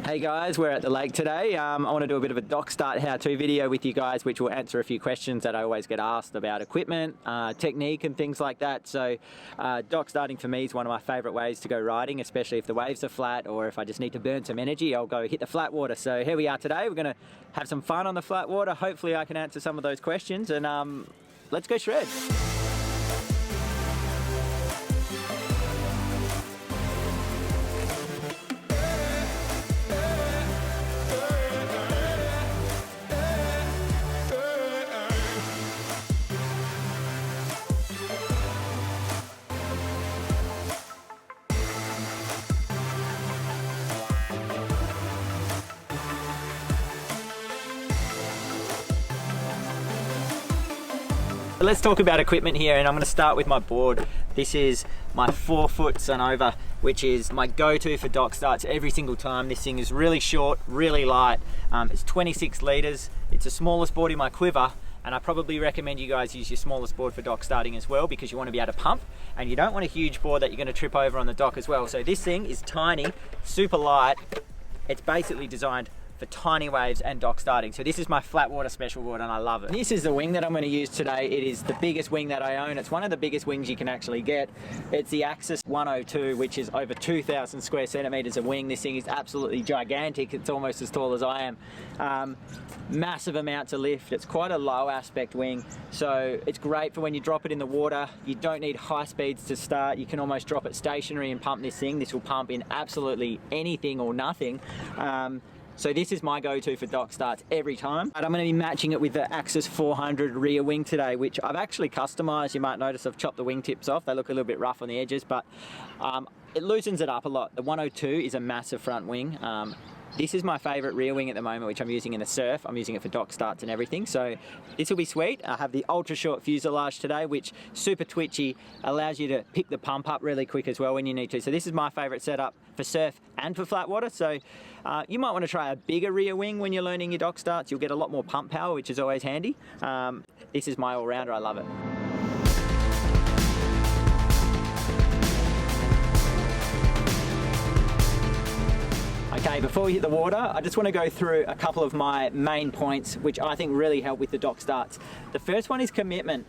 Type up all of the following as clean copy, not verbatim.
Hey guys, we're at the lake today. I want to do a bit of a dock start how-to video with you guys, which will answer a few questions that I always get asked about equipment, technique and things like that. So dock starting for me is one of my favourite ways to go riding, especially if the waves are flat or if I just need to burn some energy, I'll go hit the flat water. So here we are today. We're going to have some fun on the flat water. Hopefully I can answer some of those questions and let's go shred. Let's talk about equipment here, and I'm going to start with my board. This is my 4-foot Sunova, which is my go-to for dock starts every single time. This thing is really short, really light. It's 26 litres. It's the smallest board in my quiver, and I probably recommend you guys use your smallest board for dock starting as well, because you want to be able to pump, and you don't want a huge board that you're going to trip over on the dock as well. So this thing is tiny, super light. It's basically designed for tiny waves and dock starting. So this is my flat water special board and I love it. This is the wing that I'm going to use today. It is the biggest wing that I own. It's one of the biggest wings you can actually get. It's the Axis 102, which is over 2,000 square centimeters of wing. This thing is absolutely gigantic. It's almost as tall as I am. Massive amounts of lift. It's quite a low aspect wing, so it's great for when you drop it in the water. You don't need high speeds to start. You can almost drop it stationary and pump this thing. This will pump in absolutely anything or nothing. So this is my go-to for dock starts every time. And I'm going to be matching it with the Axis 400 rear wing today, which I've actually customized. You might notice I've chopped the wingtips off. They look a little bit rough on the edges, but it loosens it up a lot. The 102 is a massive front wing. This is my favorite rear wing at the moment, which I'm using in the surf. I'm using it for dock starts and everything. So this will be sweet. I have the ultra short Fuselage today, which super twitchy, allows you to pick the pump up really quick as well when you need to. So this is my favorite setup for surf and for flat water. So you might want to try a bigger rear wing when you're learning your dock starts. You'll get a lot more pump power, which is always handy. This is my all-rounder. I love it. Okay, before we hit the water, I just want to go through a couple of my main points which I think really help with the dock starts. The first one is commitment.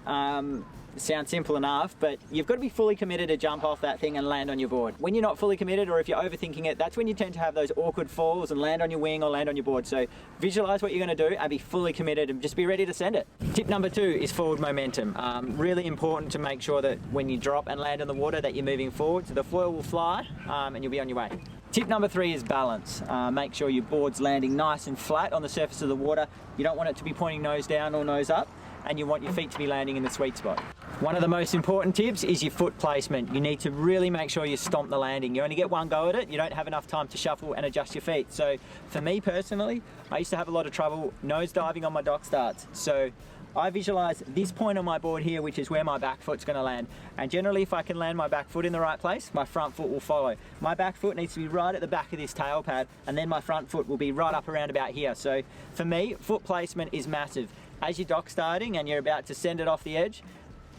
Sounds simple enough, but you've got to be fully committed to jump off that thing and land on your board. When you're not fully committed, or if you're overthinking it, that's when you tend to have those awkward falls and land on your wing or land on your board. So visualize what you're going to do and be fully committed and just be ready to send it. Tip number 2 is forward momentum. Really important to make sure that when you drop and land on the water that you're moving forward, so the foil will fly and you'll be on your way. Tip number 3 is balance. Make sure your board's landing nice and flat on the surface of the water. You don't want it to be pointing nose down or nose up, and you want your feet to be landing in the sweet spot. One of the most important tips is your foot placement. You need to really make sure you stomp the landing. You only get one go at it. You don't have enough time to shuffle and adjust your feet. So for me personally, I used to have a lot of trouble nose diving on my dock starts. So I visualize this point on my board here, which is where my back foot's going to land. And generally, if I can land my back foot in the right place, my front foot will follow. My back foot needs to be right at the back of this tail pad, and then my front foot will be right up around about here. So for me, foot placement is massive. As you're dock starting and you're about to send it off the edge,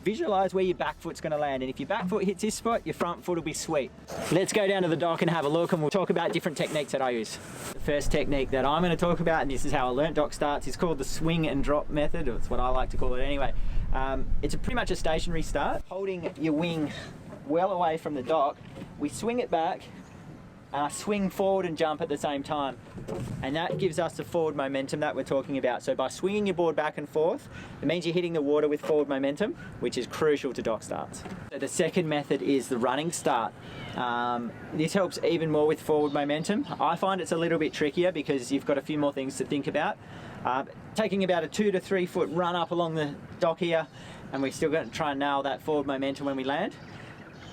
visualize where your back foot's going to land, and if your back foot hits this spot, your front foot will be sweet. Let's go down to the dock and have a look, and we'll talk about different techniques that I use. The first technique that I'm going to talk about, and this is how I learnt dock starts, is called the swing and drop method. It's what I like to call it anyway. It's pretty much a stationary start. Holding your wing well away from the dock, we swing it back, and I swing forward and jump at the same time. And that gives us the forward momentum that we're talking about. So by swinging your board back and forth, it means you're hitting the water with forward momentum, which is crucial to dock starts. So the second method is the running start. This helps even more with forward momentum. I find it's a little bit trickier because you've got a few more things to think about. Taking about a 2 to 3 foot run up along the dock here, and we're still going to try and nail that forward momentum when we land.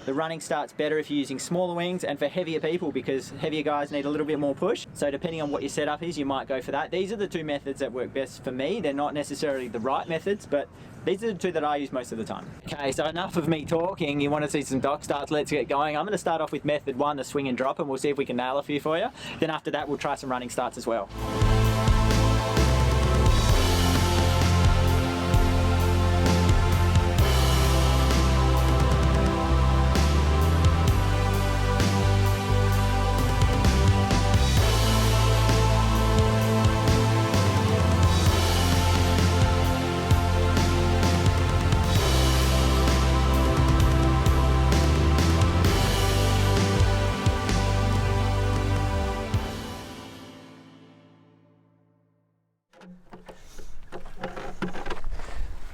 The running start's better if you're using smaller wings and for heavier people, because heavier guys need a little bit more push. So depending on what your setup is, you might go for that. These are the 2 methods that work best for me. They're not necessarily the right methods, but these are the 2 that I use most of the time. Okay, so enough of me talking. You want to see some dock starts, let's get going. I'm going to start off with method 1, the swing and drop, and we'll see if we can nail a few for you. Then after that, we'll try some running starts as well.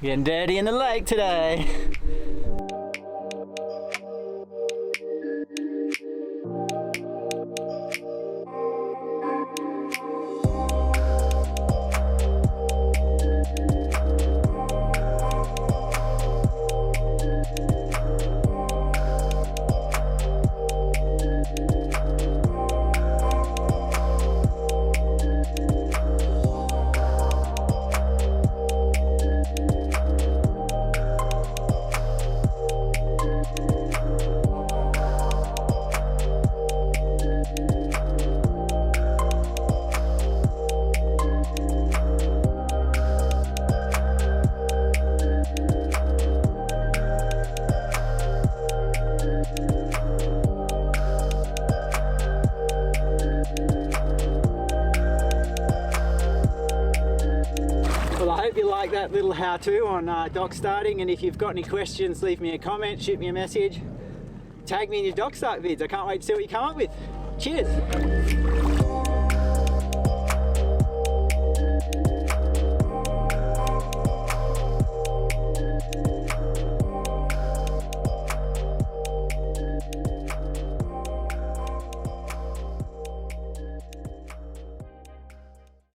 Getting dirty in the lake today. That little how-to on dock starting, and if you've got any questions, leave me a comment, shoot me a message, tag me in your dock start vids. I can't wait to see what you come up with. Cheers.